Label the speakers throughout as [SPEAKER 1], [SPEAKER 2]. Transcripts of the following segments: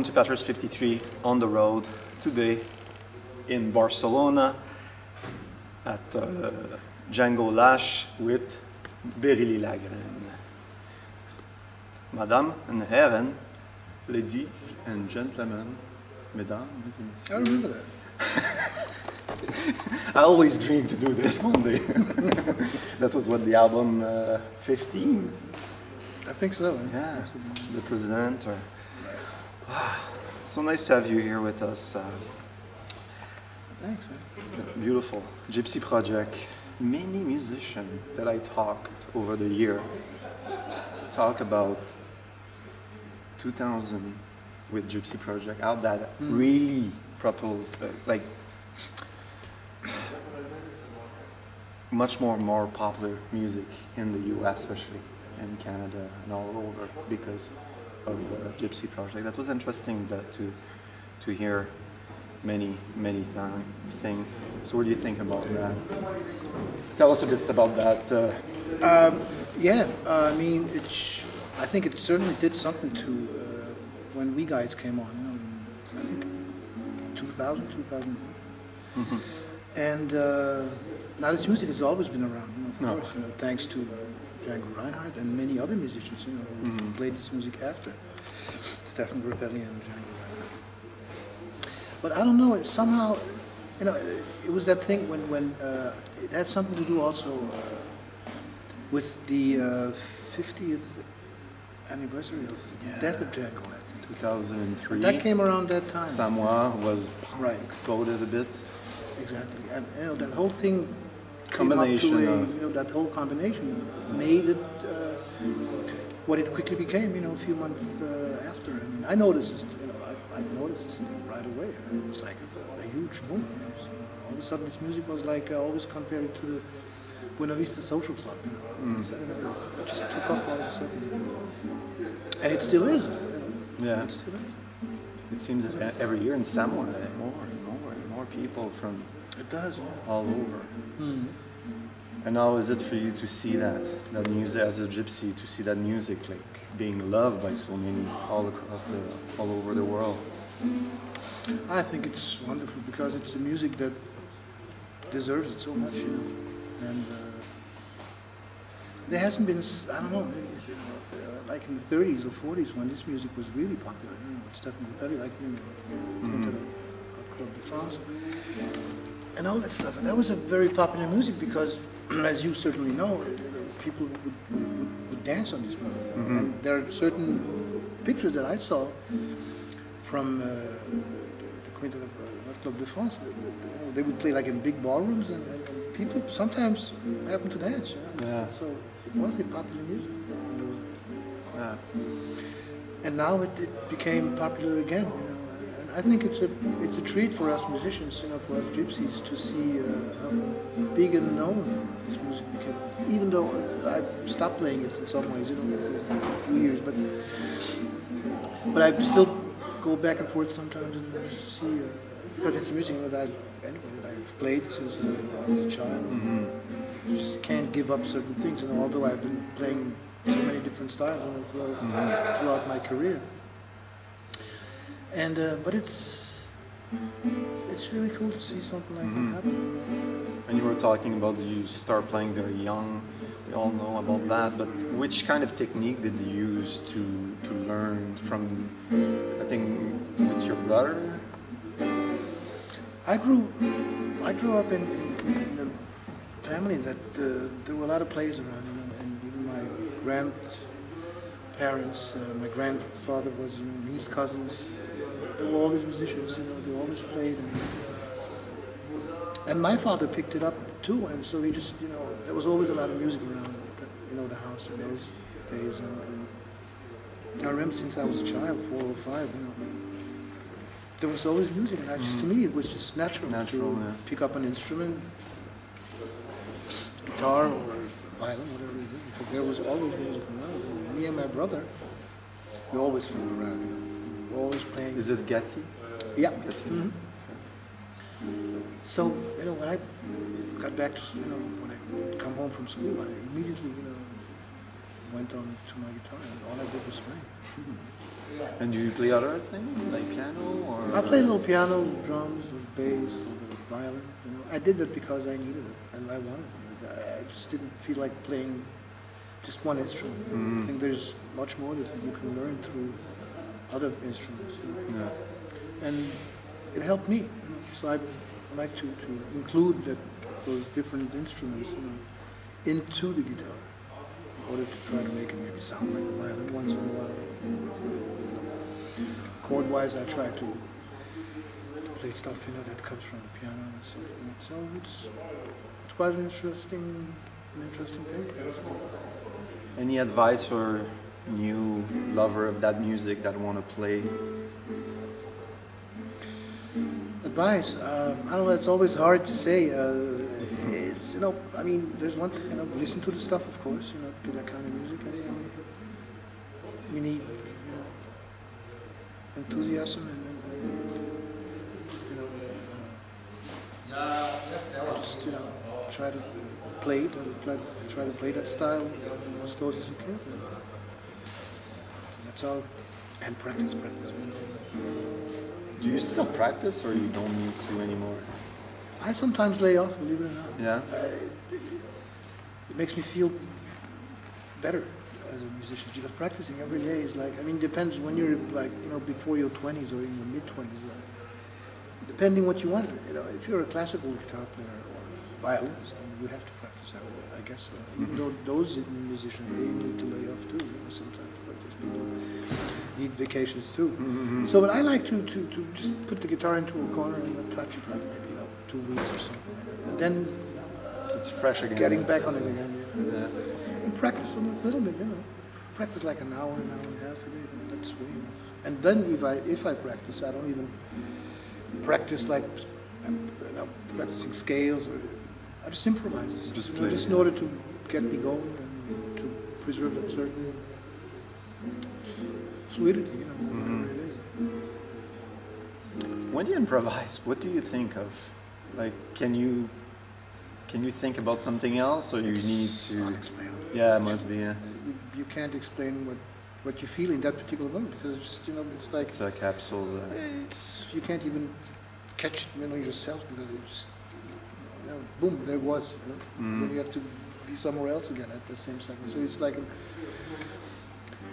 [SPEAKER 1] welcome to Patter's 53 on the road today in Barcelona at Django Lash with Bireli Lagrene. Madame and Herren, ladies and gentlemen, mesdames and messieurs.
[SPEAKER 2] I remember that.
[SPEAKER 1] I always dreamed to do this one day. That was what the album 15?
[SPEAKER 2] I think so.
[SPEAKER 1] Yeah, the president. Or it's so nice to have you here with us.
[SPEAKER 2] Thanks, man.
[SPEAKER 1] Beautiful Gypsy project. Many musicians that I talked over the year talk about 2000 with Gypsy project. How that really proper, like much more popular music in the US, especially in Canada and all over because of the Gypsy project. That was interesting to hear many things. So what do you think about that? Tell us a bit about that.
[SPEAKER 2] Yeah, I mean, I think it certainly did something to when we guys came on. You know, I think 2000, 2001.
[SPEAKER 1] Mm-hmm.
[SPEAKER 2] And now this music has always been around, you know, of course, you know, thanks to Django Reinhardt and many other musicians, you know, who played this music after Stefan Bireli and Django Reinhardt. But I don't know, it somehow, you know, it was that thing when it had something to do also with the 50th anniversary of the death of Django, I think.
[SPEAKER 1] 2003.
[SPEAKER 2] And that came around that time.
[SPEAKER 1] Samoa was exploded a bit.
[SPEAKER 2] Exactly, and you know that whole thing
[SPEAKER 1] Combination
[SPEAKER 2] came up to you know, that whole combination made it what it quickly became. You know, a few months after. I mean, I noticed this. You know, I noticed this right away. It was like a huge boom. You know, so all of a sudden, this music was like always compared to the Buena Vista Social Club. You know, so, you know, it just took off all of a sudden, and it still is. You know,
[SPEAKER 1] Yeah,
[SPEAKER 2] it still is.
[SPEAKER 1] it seems that every year in Samoa, more people from
[SPEAKER 2] It does. Yeah.
[SPEAKER 1] all over. And how is it for you to see that music as a gypsy, to see that music like being loved by so many all over the world?
[SPEAKER 2] I think it's wonderful because it's a music that deserves it so much, you know. And there hasn't been, I don't know, maybe it's, you know, like in the 30s or 40s when this music was really popular, you know, Stefan Bireli, like, you know, into the Club de France, and all that stuff. And that was a very popular music because, as you certainly know, people would dance on this music. And there are certain pictures that I saw from the Club de France. They would play like in big ballrooms, and people sometimes happen to dance. You know?
[SPEAKER 1] Yeah.
[SPEAKER 2] So it was a popular music in those days.
[SPEAKER 1] Yeah.
[SPEAKER 2] And now it became popular again. You know? And I think it's a treat for us musicians, you know, for us gypsies, to see how big and known this music became. Even though I stopped playing it in some ways, you know, for a few years, but I still go back and forth sometimes and just to see because it's music that I've played since I was a child. You just can't give up certain things, you know. Although I've been playing so many different styles, you know, throughout my career. And but it's really cool to see something like that happen.
[SPEAKER 1] And you were talking about you start playing very young. We all know about that. But which kind of technique did you use to learn from? I think with your brother. I grew
[SPEAKER 2] up in a family that there were a lot of players around, you know, and even my grandparents, my grandfather was, you know, his cousins. They were always musicians, you know. They always played, and my father picked it up too. And so he just, you know, there was always a lot of music around, you know, the house in those days. And I remember since I was a child, 4 or 5, you know, there was always music, and I just, to me, it was just natural to pick up an instrument, guitar or violin, whatever it is, because there was always music around. And me and my brother, we always flew around, you know. We were always playing.
[SPEAKER 1] Is it Gypsy?
[SPEAKER 2] Yeah.
[SPEAKER 1] Gypsy.
[SPEAKER 2] Okay. So, you know, when I got back to, you know, when I come home from school, I immediately, you know, went on to my guitar, and all I did was play.
[SPEAKER 1] And do you play other things, like piano or?
[SPEAKER 2] I play a little piano, drums, bass, a little bit of violin. You know, I did that because I needed it and I wanted it. I just didn't feel like playing just one instrument. I think there's much more that you can learn through other instruments. You know?
[SPEAKER 1] Yeah.
[SPEAKER 2] And it helped me. You know? So I like to include those different instruments, you know, into the guitar in order to try to make it maybe sound like a violin once in a while. You know? Chord-wise, I try to play stuff, you know, that comes from the piano and so. You know, so it's quite an interesting thing.
[SPEAKER 1] Any advice for new lover of that music that want to play?
[SPEAKER 2] Advice? I don't know. It's always hard to say. It's, you know, I mean, there's one thing, you know, listen to the stuff, of course, you know, to that kind of music. And we need, you know, enthusiasm and you know, just, you know, try to play it and try to play that style as close as you can. And that's all. And practice.
[SPEAKER 1] Do you still practice, or you don't need to anymore?
[SPEAKER 2] I sometimes lay off, believe it or not.
[SPEAKER 1] Yeah.
[SPEAKER 2] It makes me feel better as a musician, because practicing every day is like, I mean, depends when you're like, you know, before your 20s or in your mid-20s, depending what you want. You know, if you're a classical guitar player or violinist, then you have to practice every day, I guess. Even though those musicians, they need to lay off too, you know, sometimes, but there's people who need vacations too. So, but I like to just put the guitar into a corner and not touch it, like maybe, you know, 2 weeks or something. And then
[SPEAKER 1] It's fresh again.
[SPEAKER 2] getting back on it again.
[SPEAKER 1] Yeah.
[SPEAKER 2] And practice a little bit, you know. Practice like an hour and a half a day, and that's way enough. And then if I practice, I don't even practice like, you know, practicing scales, or I just improvise.
[SPEAKER 1] Just
[SPEAKER 2] you know,
[SPEAKER 1] play,
[SPEAKER 2] just in order to get me going and to preserve that certain fluidity, you know, whatever it is.
[SPEAKER 1] When you improvise, what do you think of? Like, can you think about something else, or you need to?
[SPEAKER 2] Unexplainable.
[SPEAKER 1] Yeah, it must be. Yeah.
[SPEAKER 2] You can't explain what you feel in that particular moment, because it's just, you know, it's like
[SPEAKER 1] It's a capsule.
[SPEAKER 2] you can't even catch it, you know, yourself, because it just, you know, boom, there it was. You know? Then you have to be somewhere else again at the same second. So it's like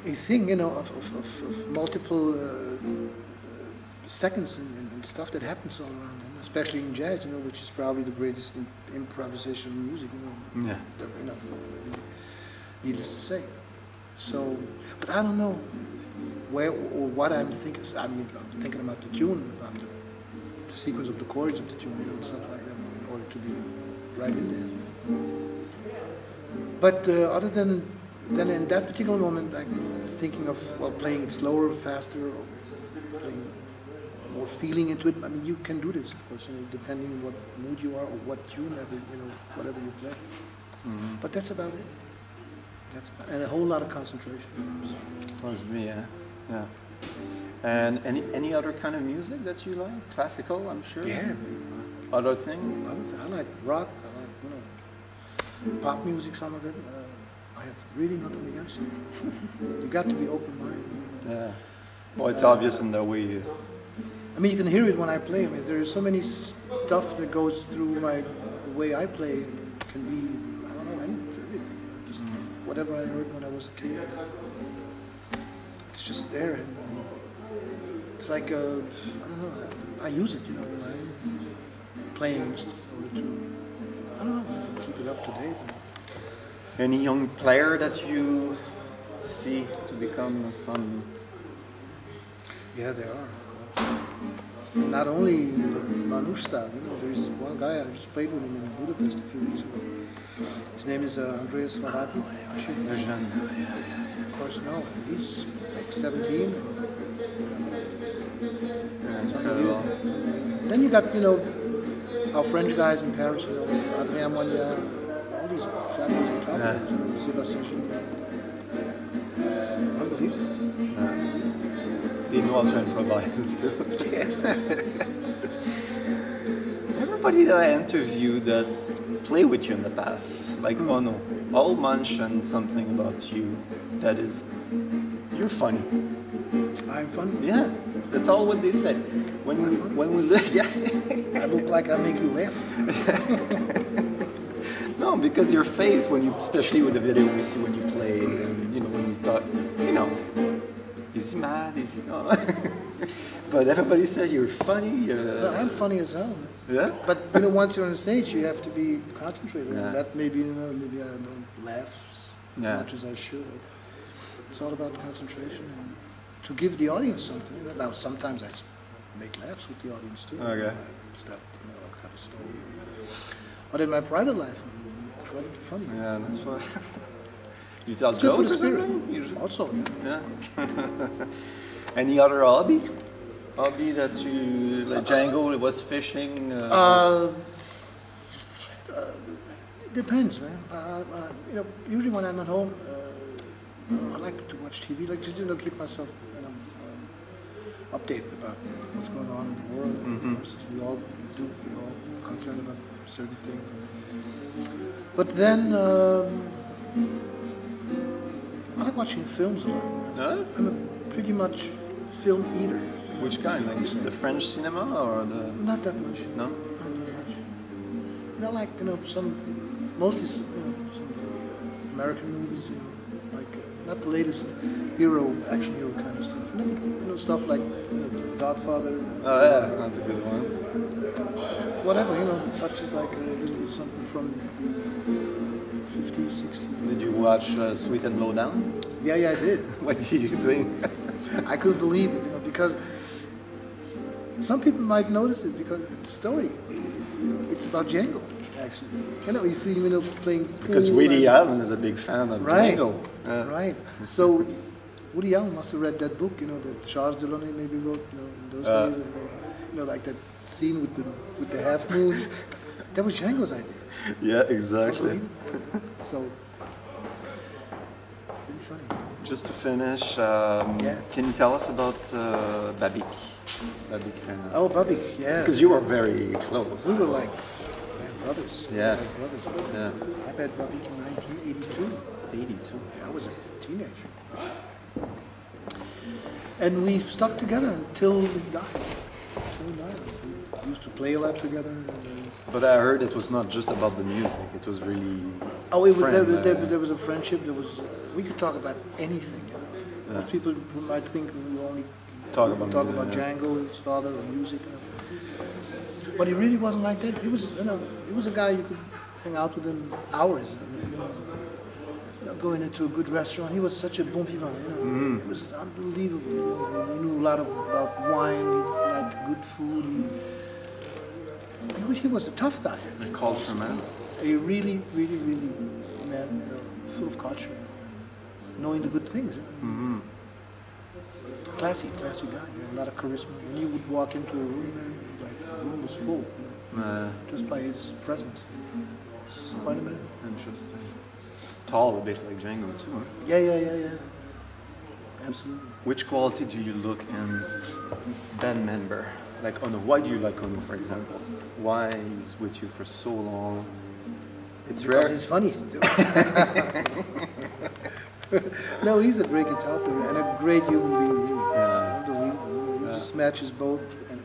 [SPEAKER 2] a thing, you know, of multiple seconds and stuff that happens all around them, especially in jazz, you know, which is probably the greatest improvisation music, you know.
[SPEAKER 1] Yeah.
[SPEAKER 2] You know, needless to say. So, but I don't know where or what I'm thinking. I mean, I'm thinking about the tune, about the sequence of the chords of the tune, you know, and stuff like that, in order to be right in there. But other than in that particular moment, I'm thinking of, well, playing it slower, faster, or playing more feeling into it. I mean, you can do this, of course, you know, depending on what mood you are or what tune, you know, whatever you play. But that's about it. And a whole lot of concentration.
[SPEAKER 1] Must be, yeah. Yeah. And any other kind of music that you like? Classical, I'm sure.
[SPEAKER 2] Yeah.
[SPEAKER 1] Other thing?
[SPEAKER 2] I like rock. I like, you know, pop music. Some of it. I have really nothing against it. You got to be open-minded.
[SPEAKER 1] Yeah. Well, it's obvious in the way you.
[SPEAKER 2] I mean, you can hear it when I play. I mean, there is so many stuff that goes through the way I play. It can be, I don't know, everything. Just whatever I heard when I was a kid. It's just there, and it's like I don't know. I use it, you know, when I'm playing just in order to, I don't know, keep it up to date.
[SPEAKER 1] Any young player that you see to become some?
[SPEAKER 2] Yeah, there are. And not only Manouche style, you know, there's one guy, I just played with him in Budapest a few weeks ago. His name is Andreas Farhadi. Of course, no, he's like 17.
[SPEAKER 1] Incredible.
[SPEAKER 2] Then you got, you know, our French guys in Paris, you know, Adrien Moignard, all these fabulous guitar players, you know, Sébastien Gignac. Unbelievable.
[SPEAKER 1] They know how to improvise too. Everybody that I interviewed that played with you in the past, like Ono, all mentioned something about you that is, you're funny.
[SPEAKER 2] I'm funny.
[SPEAKER 1] Yeah, that's all what they say. When we look, yeah.
[SPEAKER 2] I look like I make you laugh.
[SPEAKER 1] No, because your face, when you, especially with the video we see when you play, and you know when you talk, you know, is he mad? Is he not? But everybody said you're funny.
[SPEAKER 2] No, I'm funny as hell. Man.
[SPEAKER 1] Yeah.
[SPEAKER 2] But you know, once you're on stage, you have to be concentrated.
[SPEAKER 1] Yeah.
[SPEAKER 2] And that maybe maybe I don't laugh as much as I should. It's all about concentration and to give the audience something. Now sometimes I make laughs with the audience too.
[SPEAKER 1] Okay.
[SPEAKER 2] I start, I'll tell a story. But in my private life, I'm incredibly funny.
[SPEAKER 1] Yeah, that's why. You tell
[SPEAKER 2] It's good for
[SPEAKER 1] jokes
[SPEAKER 2] the
[SPEAKER 1] or
[SPEAKER 2] spirit.
[SPEAKER 1] something?
[SPEAKER 2] Also, yeah.
[SPEAKER 1] Yeah. Any other hobby? Hobby that you, like Django was fishing?
[SPEAKER 2] Depends, man. You know, usually when I'm at home, I like to watch TV, like just keep myself updated about what's going on in the world.
[SPEAKER 1] Mm-hmm.
[SPEAKER 2] Of course, as we all do. We're all concerned about certain things. But then I like watching films a lot.
[SPEAKER 1] Huh?
[SPEAKER 2] I'm a pretty much film eater.
[SPEAKER 1] Which kind? Like the French cinema or the?
[SPEAKER 2] Not that much.
[SPEAKER 1] No.
[SPEAKER 2] Not that much. You know, like mostly some American movies. You know, like not the latest action hero kind of stuff. You know, stuff like Godfather.
[SPEAKER 1] Oh yeah, that's a good one.
[SPEAKER 2] Whatever, you know, the touch is like a little something from the 50s, 60s.
[SPEAKER 1] Did you watch Sweet and Low Down?
[SPEAKER 2] Yeah, I did.
[SPEAKER 1] What did you think?
[SPEAKER 2] I couldn't believe it, you know, because some people might notice it because the story, it's about Django, actually. You know, you see him, playing pool.
[SPEAKER 1] Because Woody Allen is a big fan of Django.
[SPEAKER 2] Right. So Woody Allen must have read that book, you know, that Charles Delaunay maybe wrote, you know, in those days. And then, you know, like that scene with the half moon. That was Django's idea.
[SPEAKER 1] Yeah, exactly.
[SPEAKER 2] So, really funny.
[SPEAKER 1] Just to finish, can you tell us about Babik? Babik and,
[SPEAKER 2] Oh, Babik, yeah.
[SPEAKER 1] because you were very close.
[SPEAKER 2] We were like brothers.
[SPEAKER 1] Yeah.
[SPEAKER 2] Like brothers.
[SPEAKER 1] Yeah.
[SPEAKER 2] I met Babik in 1982.
[SPEAKER 1] 82.
[SPEAKER 2] I was a teenager. And we stuck together until we died. We used to play a lot together.
[SPEAKER 1] But I heard it was not just about the music. It was really.
[SPEAKER 2] Oh, there was a friendship. We could talk about anything. Most people might think we only
[SPEAKER 1] talk about
[SPEAKER 2] Django, his father, or music. But he really wasn't like that. He was a guy you could hang out with in hours. Going into a good restaurant, he was such a bon vivant. It was unbelievable. He knew a lot about wine. He liked good food. He was a tough guy.
[SPEAKER 1] A culture man.
[SPEAKER 2] A really, really, really man, full of culture, knowing the good things.
[SPEAKER 1] Mm-hmm.
[SPEAKER 2] Classy guy. He had a lot of charisma. When you would walk into a room, the room was full, just by his presence. Spider-Man.
[SPEAKER 1] Interesting. Tall, a bit like Django too. Huh?
[SPEAKER 2] Yeah. Absolutely.
[SPEAKER 1] Which quality do you look in band member? Like Ono, why do you like Ono, for example? Why he's with you for so long? It's
[SPEAKER 2] because
[SPEAKER 1] rare.
[SPEAKER 2] He's funny. No, he's a great guitar player and a great human being. Really.
[SPEAKER 1] Yeah.
[SPEAKER 2] Unbelievable. He just matches both, and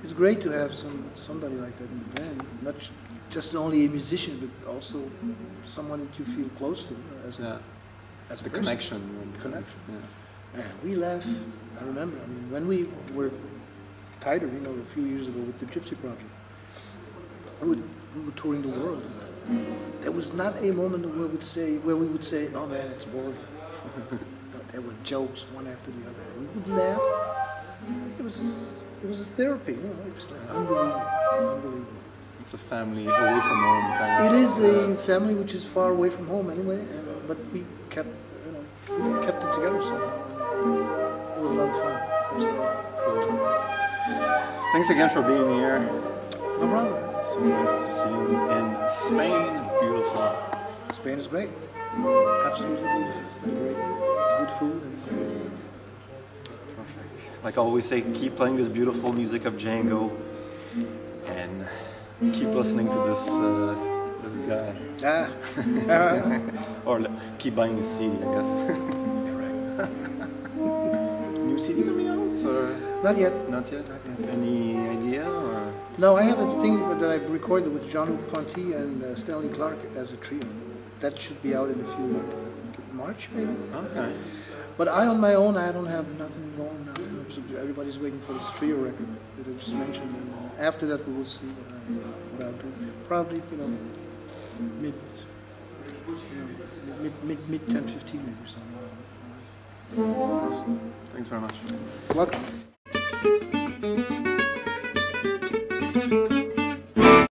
[SPEAKER 2] it's great to have somebody like that in the band. Not just only a musician, but also someone that you feel close to as a person.
[SPEAKER 1] Connection.
[SPEAKER 2] Connection.
[SPEAKER 1] Yeah.
[SPEAKER 2] Man, we laugh. I remember. When we were tighter, a few years ago with the Gypsy project, we were touring the world. There was not a moment where we would say, "Oh man, it's boring." There were jokes one after the other. We would laugh. It was a therapy. It was like unbelievable.
[SPEAKER 1] It's a family away from home kind of.
[SPEAKER 2] It is a family which is far away from home anyway, but we kept it together somehow. It was a lot of fun.
[SPEAKER 1] Cool. Thanks again for being here.
[SPEAKER 2] No problem.
[SPEAKER 1] It's so nice to see you in Spain. It's beautiful.
[SPEAKER 2] Spain is great. Absolutely beautiful. Very great. Good food.
[SPEAKER 1] Perfect. Like I always say, keep playing this beautiful music of Django, and keep listening to this guy. Or keep buying his CD, I guess.
[SPEAKER 2] You're right.
[SPEAKER 1] CD coming out? Or?
[SPEAKER 2] Not yet.
[SPEAKER 1] Not yet?
[SPEAKER 2] Not yet.
[SPEAKER 1] Any idea? Or?
[SPEAKER 2] No, I have a thing that I recorded with Django and Stanley Clark as a trio. That should be out in a few months, I think. March, maybe?
[SPEAKER 1] Okay.
[SPEAKER 2] But I, on my own, I don't have nothing going now. Everybody's waiting for this trio record that I just mentioned. And after that, we will see what I'll do. Probably, you know, mid 10, 15 maybe something.
[SPEAKER 1] Thanks very much.
[SPEAKER 2] Welcome.